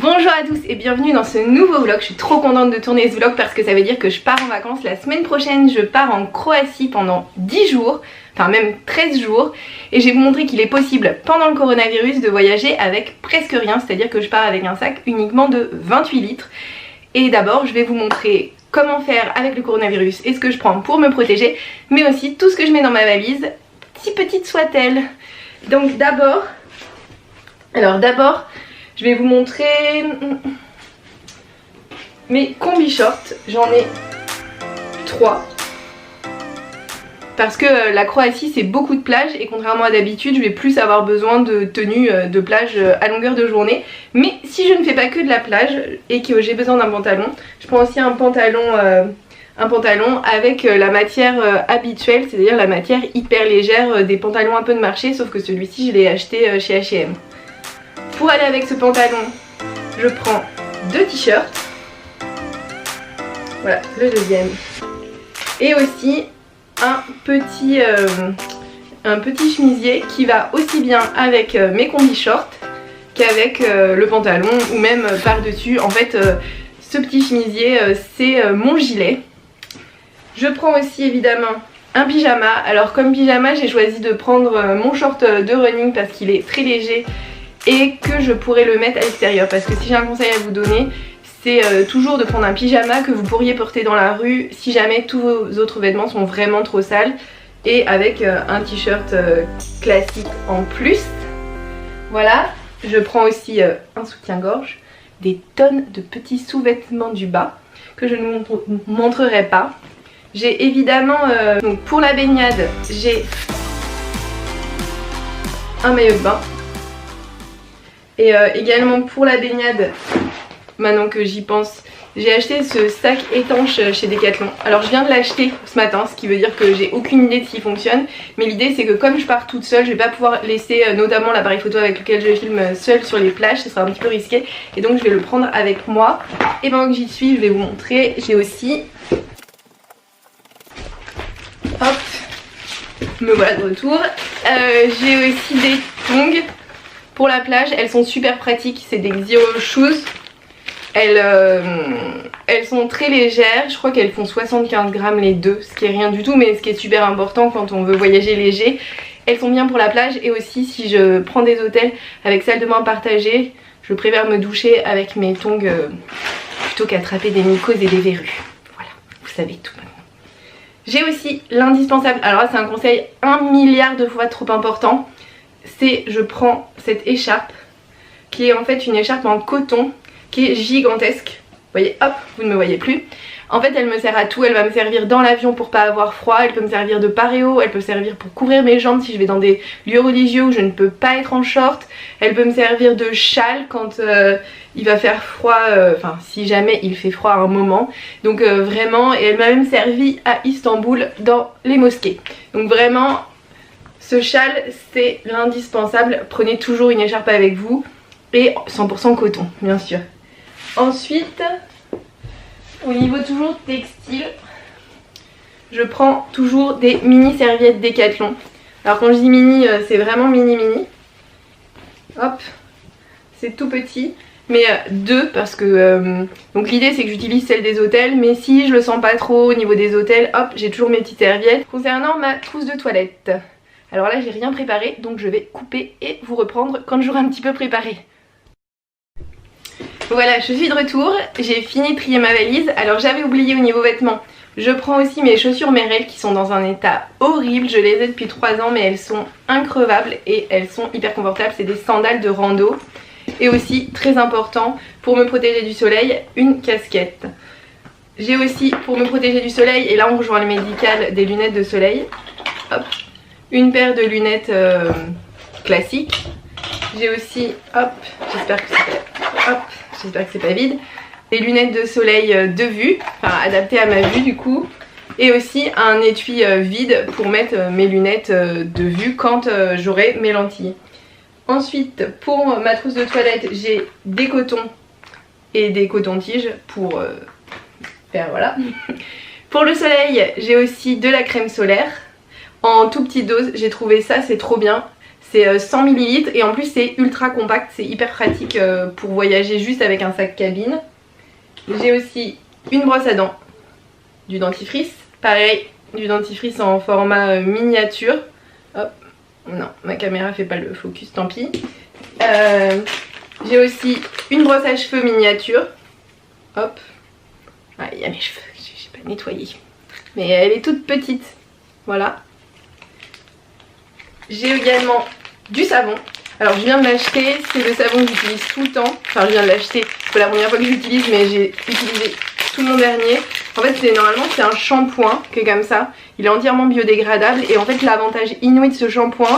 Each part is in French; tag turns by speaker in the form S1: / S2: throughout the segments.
S1: Bonjour à tous et bienvenue dans ce nouveau vlog. Je suis trop contente de tourner ce vlog parce que ça veut dire que je pars en vacances la semaine prochaine. Je pars en Croatie pendant 10 jours, enfin même 13 jours. Et je vais vous montrer qu'il est possible pendant le coronavirus de voyager avec presque rien. C'est-à-dire que je pars avec un sac uniquement de 28 litres. Et d'abord je vais vous montrer comment faire avec le coronavirus et ce que je prends pour me protéger. Mais aussi tout ce que je mets dans ma valise, si petite soit-elle. Donc d'abord, je vais vous montrer mes combi shorts. J'en ai 3. Parce que la Croatie c'est beaucoup de plages et contrairement à d'habitude je vais plus avoir besoin de tenues de plage à longueur de journée. Mais si je ne fais pas que de la plage et que j'ai besoin d'un pantalon, je prends aussi un pantalon avec la matière habituelle, c'est-à-dire la matière hyper légère des pantalons un peu de marché, sauf que celui-ci je l'ai acheté chez H&M. Pour aller avec ce pantalon, je prends 2 t-shirts. Voilà, le deuxième. Et aussi un petit chemisier qui va aussi bien avec mes combi shorts qu'avec le pantalon ou même par-dessus. En fait, ce petit chemisier, c'est mon gilet. Je prends aussi évidemment un pyjama. Alors comme pyjama, j'ai choisi de prendre mon short de running parce qu'il est très léger et que je pourrais le mettre à l'extérieur. Parce que si j'ai un conseil à vous donner, c'est toujours de prendre un pyjama que vous pourriez porter dans la rue si jamais tous vos autres vêtements sont vraiment trop sales, et avec un t-shirt classique en plus. Voilà, je prends aussi un soutien-gorge, des tonnes de petits sous-vêtements du bas que je ne vous montrerai pas. J'ai évidemment, donc pour la baignade, j'ai un maillot de bain. Et également pour la baignade, maintenant que j'y pense, j'ai acheté ce sac étanche chez Decathlon. Alors je viens de l'acheter ce matin, ce qui veut dire que j'ai aucune idée de s'il fonctionne. Mais l'idée c'est que comme je pars toute seule, je vais pas pouvoir laisser notamment l'appareil photo avec lequel je filme seule sur les plages, ce sera un petit peu risqué. Et donc je vais le prendre avec moi. Et pendant que j'y suis, je vais vous montrer, j'ai aussi... Hop, me voilà de retour. J'ai aussi des tongs. Pour la plage, elles sont super pratiques, c'est des Zero Shoes. Elles sont très légères, je crois qu'elles font 75 grammes les deux, ce qui est rien du tout, mais ce qui est super important quand on veut voyager léger. Elles sont bien pour la plage, et aussi si je prends des hôtels avec salle de bain partagée, je préfère me doucher avec mes tongs plutôt qu'attraper des mycoses et des verrues. Voilà, vous savez tout maintenant. J'ai aussi l'indispensable, alors là c'est un conseil 1 milliard de fois trop important. C'est je prends cette écharpe qui est en fait une écharpe en coton qui est gigantesque. Vous voyez, hop, vous ne me voyez plus. En fait elle me sert à tout, elle va me servir dans l'avion pour pas avoir froid, elle peut me servir de paréo, elle peut servir pour couvrir mes jambes si je vais dans des lieux religieux où je ne peux pas être en short, elle peut me servir de châle quand il va faire froid, enfin si jamais il fait froid à un moment. Donc vraiment, et elle m'a même servi à Istanbul dans les mosquées. Donc vraiment... Ce châle c'est l'indispensable, prenez toujours une écharpe avec vous et 100% coton bien sûr. Ensuite, au niveau toujours textile, je prends toujours des mini serviettes Decathlon. Alors quand je dis mini, c'est vraiment mini. Hop, c'est tout petit. Mais deux parce que donc l'idée c'est que j'utilise celle des hôtels, mais si je le sens pas trop au niveau des hôtels, hop, j'ai toujours mes petites serviettes. Concernant ma trousse de toilette, alors là j'ai rien préparé, donc je vais couper et vous reprendre quand j'aurai un petit peu préparé. Voilà, je suis de retour, j'ai fini de trier ma valise. Alors j'avais oublié au niveau vêtements, je prends aussi mes chaussures Merrell qui sont dans un état horrible. Je les ai depuis 3 ans mais elles sont increvables et elles sont hyper confortables. C'est des sandales de rando. Et aussi, très important, pour me protéger du soleil, une casquette. J'ai aussi, pour me protéger du soleil, et là on rejoint le médical, des lunettes de soleil. Hop. Une paire de lunettes classiques. J'ai aussi, hop, j'espère que c'est pas vide, des lunettes de soleil de vue, enfin adaptées à ma vue du coup. Et aussi un étui vide pour mettre mes lunettes de vue quand j'aurai mes lentilles. Ensuite, pour ma trousse de toilette, j'ai des cotons et des cotons-tiges pour faire voilà. Pour le soleil, j'ai aussi de la crème solaire. En tout petite dose, j'ai trouvé ça, c'est trop bien. C'est 100 ml et en plus c'est ultra compact, c'est hyper pratique pour voyager juste avec un sac cabine. J'ai aussi une brosse à dents, du dentifrice, pareil, du dentifrice en format miniature. Hop, non, ma caméra fait pas le focus, tant pis. J'ai aussi une brosse à cheveux miniature. Hop, ah, il y a mes cheveux, j'ai pas nettoyé. Mais elle est toute petite, voilà. J'ai également du savon. Alors je viens de l'acheter, c'est le savon que j'utilise tout le temps. Enfin je viens de l'acheter, c'est pas la première fois que j'utilise mais j'ai utilisé tout mon dernier. En fait normalement c'est un shampoing qui est comme ça. Il est entièrement biodégradable et en fait l'avantage inouï de ce shampoing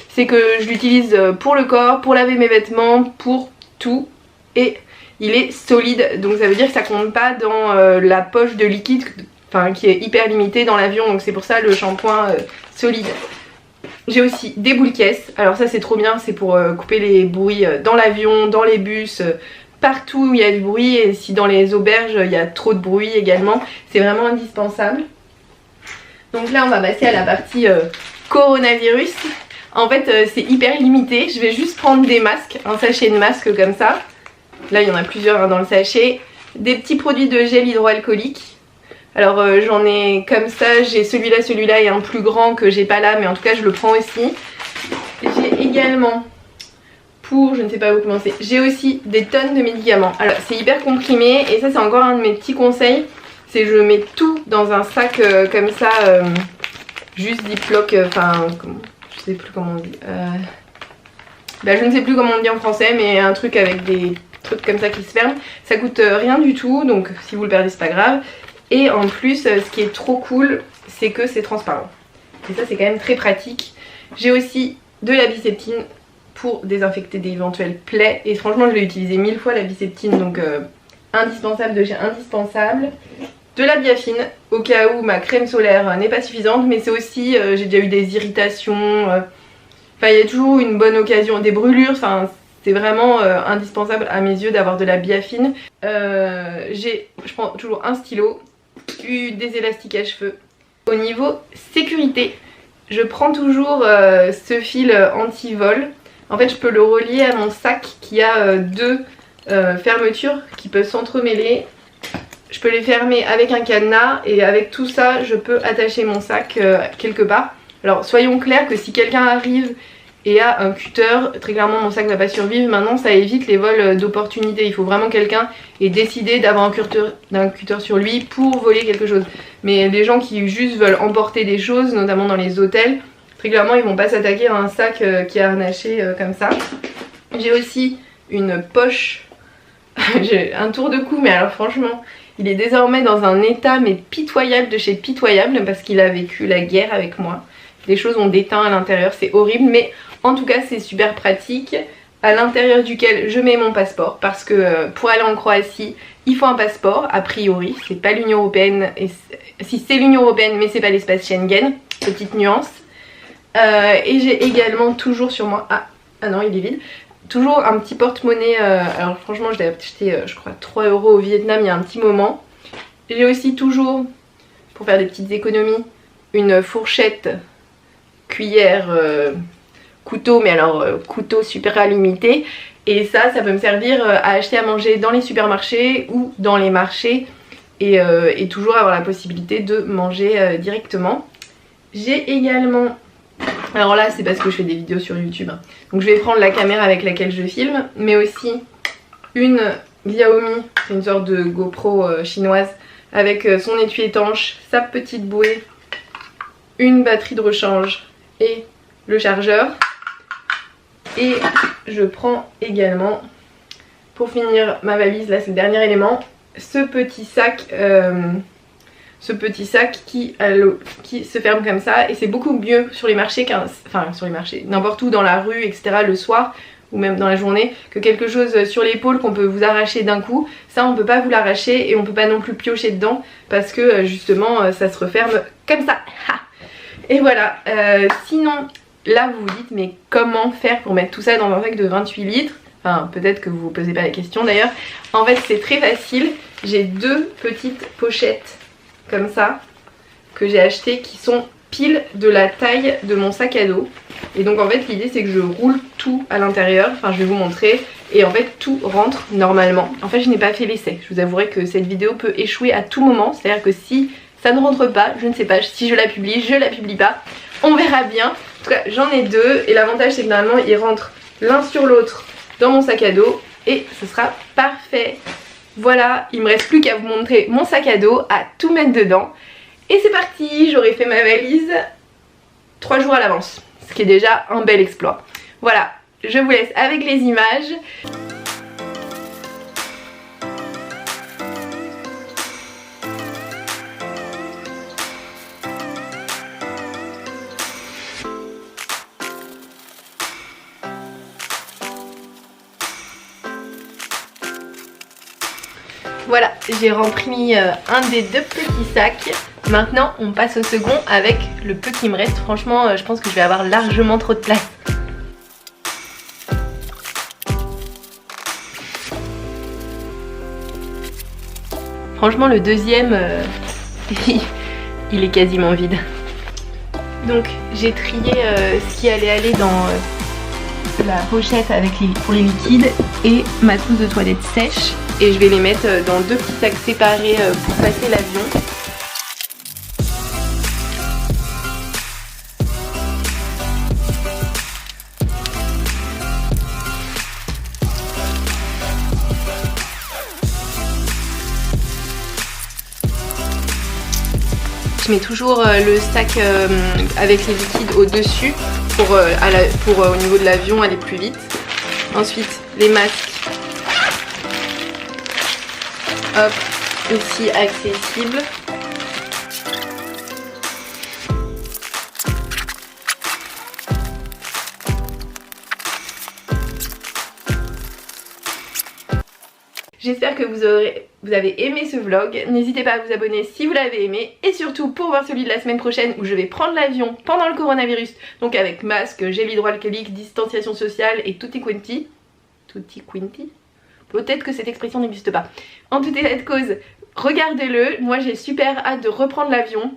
S1: c'est que je l'utilise pour le corps, pour laver mes vêtements, pour tout. Et il est solide donc ça veut dire que ça compte pas dans la poche de liquide, enfin qui est hyper limitée dans l'avion, donc c'est pour ça le shampoing solide. J'ai aussi des boules caisses, alors ça c'est trop bien, c'est pour couper les bruits dans l'avion, dans les bus, partout où il y a du bruit, et si dans les auberges il y a trop de bruit également, c'est vraiment indispensable. Donc là on va passer à la partie coronavirus. En fait c'est hyper limité, je vais juste prendre des masques, un sachet de masques comme ça. Là il y en a plusieurs dans le sachet. Des petits produits de gel hydroalcoolique. Alors j'en ai comme ça, j'ai celui-là et un plus grand que j'ai pas là, mais en tout cas je le prends aussi. J'ai également, pour je ne sais pas où commencer, j'ai aussi des tonnes de médicaments. Alors c'est hyper comprimé et ça c'est encore un de mes petits conseils, c'est je mets tout dans un sac comme ça, juste Ziploc, enfin je sais plus comment on dit. Je ne sais plus comment on dit en français, mais un truc avec des trucs comme ça qui se ferment. Ça coûte rien du tout, donc si vous le perdez c'est pas grave. Et en plus ce qui est trop cool c'est que c'est transparent. Et ça c'est quand même très pratique. J'ai aussi de la biseptine pour désinfecter d'éventuelles plaies. Et franchement je l'ai utilisé 1000 fois la biseptine, donc indispensable de chez indispensable. De la biafine au cas où ma crème solaire n'est pas suffisante, mais c'est aussi, j'ai déjà eu des irritations, enfin il y a toujours une bonne occasion, des brûlures, enfin c'est vraiment indispensable à mes yeux d'avoir de la biafine. Je prends toujours un stylo, des élastiques à cheveux. Au niveau sécurité, je prends toujours ce fil anti-vol. En fait je peux le relier à mon sac qui a deux fermetures qui peuvent s'entremêler. Je peux les fermer avec un cadenas et avec tout ça je peux attacher mon sac quelque part. Alors soyons clairs que si quelqu'un arrive et a un cutter, très clairement mon sac ne va pas survivre. Maintenant ça évite les vols d'opportunité. Il faut vraiment quelqu'un ait décidé d'avoir un cutter sur lui pour voler quelque chose. Mais les gens qui juste veulent emporter des choses, notamment dans les hôtels, très clairement ils vont pas s'attaquer à un sac qui est harnaché comme ça. J'ai aussi une poche, j'ai un tour de cou, mais alors franchement il est désormais dans un état mais pitoyable de chez pitoyable parce qu'il a vécu la guerre avec moi. Les choses ont déteint à l'intérieur, c'est horrible, mais en tout cas c'est super pratique, à l'intérieur duquel je mets mon passeport parce que pour aller en Croatie il faut un passeport a priori, c'est pas l'Union Européenne, et si c'est l'Union Européenne mais c'est pas l'espace Schengen, petite nuance. Et j'ai également toujours sur moi, ah non il est vide, toujours un petit porte-monnaie, alors franchement je l'ai acheté je crois 3 € au Vietnam il y a un petit moment. J'ai aussi toujours, pour faire des petites économies, une fourchette, cuillère, couteau, mais alors couteau super limité. Et ça peut me servir à acheter à manger dans les supermarchés ou dans les marchés et toujours avoir la possibilité de manger directement. J'ai également, alors là c'est parce que je fais des vidéos sur YouTube, hein. Donc je vais prendre la caméra avec laquelle je filme, mais aussi une Xiaomi, c'est une sorte de GoPro chinoise avec son étui étanche, sa petite bouée, une batterie de rechange et le chargeur. Et je prends également, pour finir ma valise, là c'est le dernier élément, ce petit sac qui se ferme comme ça, et c'est beaucoup mieux sur les marchés enfin sur les marchés, n'importe où dans la rue etc le soir ou même dans la journée, que quelque chose sur l'épaule qu'on peut vous arracher d'un coup. Ça on peut pas vous l'arracher et on peut pas non plus piocher dedans parce que justement ça se referme comme ça. Et voilà, sinon là vous vous dites mais comment faire pour mettre tout ça dans un sac de 28 litres? Enfin peut-être que vous vous posez pas la question d'ailleurs. En fait c'est très facile, j'ai deux petites pochettes comme ça que j'ai achetées qui sont pile de la taille de mon sac à dos. Et donc en fait l'idée c'est que je roule tout à l'intérieur, enfin je vais vous montrer, et en fait tout rentre normalement. En fait je n'ai pas fait l'essai, je vous avouerai que cette vidéo peut échouer à tout moment, c'est à dire que si ça ne rentre pas, je ne sais pas si je la publie pas, on verra bien. En tout cas j'en ai deux et l'avantage c'est que normalement ils rentrent l'un sur l'autre dans mon sac à dos et ce sera parfait. Voilà, il me reste plus qu'à vous montrer mon sac à dos, à tout mettre dedans. Et c'est parti, j'aurai fait ma valise 3 jours à l'avance, ce qui est déjà un bel exploit. Voilà, je vous laisse avec les images. Voilà, j'ai rempli un des deux petits sacs. Maintenant, on passe au second avec le peu qui me reste. Franchement, je pense que je vais avoir largement trop de place. Franchement, le deuxième, il est quasiment vide. Donc, j'ai trié ce qui allait aller dans la pochette avec pour les liquides et ma trousse de toilette sèche. Et je vais les mettre dans deux petits sacs séparés pour passer l'avion. Je mets toujours le sac avec les liquides au-dessus pour au niveau de l'avion aller plus vite. Ensuite, les masques. Hop, aussi accessible. J'espère que vous avez aimé ce vlog. N'hésitez pas à vous abonner si vous l'avez aimé. Et surtout pour voir celui de la semaine prochaine où je vais prendre l'avion pendant le coronavirus. Donc avec masque, gel hydroalcoolique, distanciation sociale et tutti quanti. Tutti quanti? Peut-être que cette expression n'existe pas. En tout état de cause, regardez-le. Moi j'ai super hâte de reprendre l'avion.